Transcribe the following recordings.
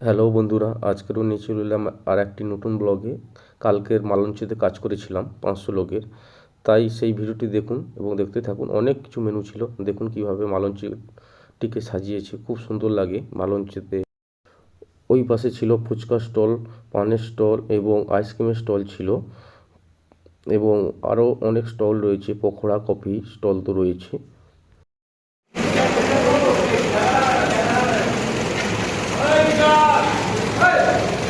Hello বন্ধুরা, আজকেরও নিয়ে চলে এলাম আর একটি নতুন ব্লগে। কালকের মালঞ্চেতে কাজ করেছিলাম 500 লোকের, তাই সেই ভিডিওটি দেখুন এবং দেখতে থাকুন। অনেক কিছু মেনু ছিল, দেখুন কিভাবে মালঞ্চটিকে সাজিয়েছে, খুব সুন্দর লাগে মালঞ্চেতে। ওই পাশে ছিল ফুচকা স্টল, পানের স্টল এবং আইসক্রিমের স্টল ছিল, এবং আরও অনেক স্টল রয়েছে, পকোড়া কফি স্টল তো রয়েছে।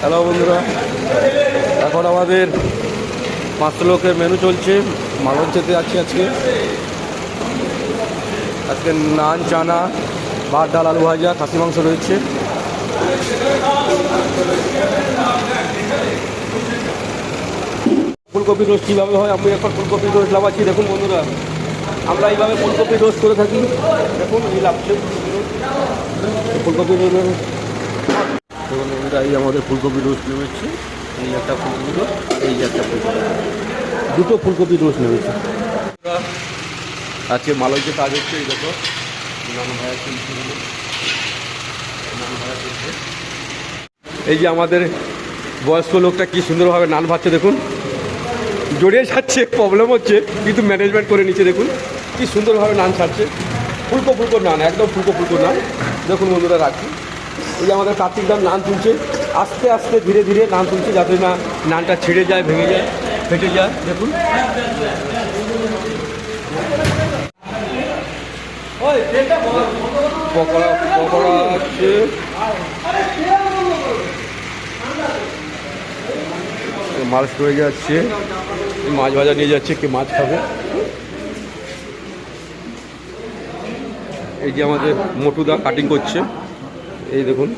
হ্যালো বন্ধুরা, এখন আমাদের 500 লোকের মেনু চলছে। মালঞ্চেতে আছি আজকে নান, চানা, ভাত, ডাল, আলু ভাজা, খাসি মাংস রয়েছে। ফুলকপি রোস্ট কীভাবে হয় আমি এখন ফুলকপি রোস্ট লাগাচ্ছি। দেখুন বন্ধুরা, আমরা এইভাবে ফুলকপি রোস্ট করে থাকি। দেখুন এই লাগছে ফুলকপি রোস্ট। দেখুন বন্ধুরা, এই আমাদের ফুলকপি রোস্ট নেমেছে। এই একটা ফুলকপি রোস্ট, এই একটা ফুলকপি, দুটো ফুলকপি রোস্ট নেমেছে। আজকে মালঞ্চে কাজ হচ্ছে। এই দেখো নান ভাজা চলছে, নান ভাজা চলছে। এই যে আমাদের বয়স্ক লোকটা কি সুন্দরভাবে নান ভাজছে, দেখুন জড়িয়ে যাচ্ছে, প্রবলেম হচ্ছে কিন্তু ম্যানেজমেন্ট করে নিচ্ছে। দেখুন কি সুন্দরভাবে নান ছাড়ছে, ফুলকো ফুলকো নান, একদম ফুলকো ফুলকো নান। দেখুন বন্ধুরা রাখি, এই যে আমাদের কার্তিক দাম নান তুলছে, আস্তে আস্তে ধীরে ধীরে নান তুলছে, যাতে না নানটা ছিঁড়ে যায়, ভেঙে যায়, ফেটে যায়। দেখুন পকোড়া পকোড়া হচ্ছে, মাছ হয়ে যাচ্ছে, মাছ ভাজা নিয়ে যাচ্ছে, কে মাছ খাবে। এই যে আমাদের মোটুদা কাটিং করছে, এই দেখুন।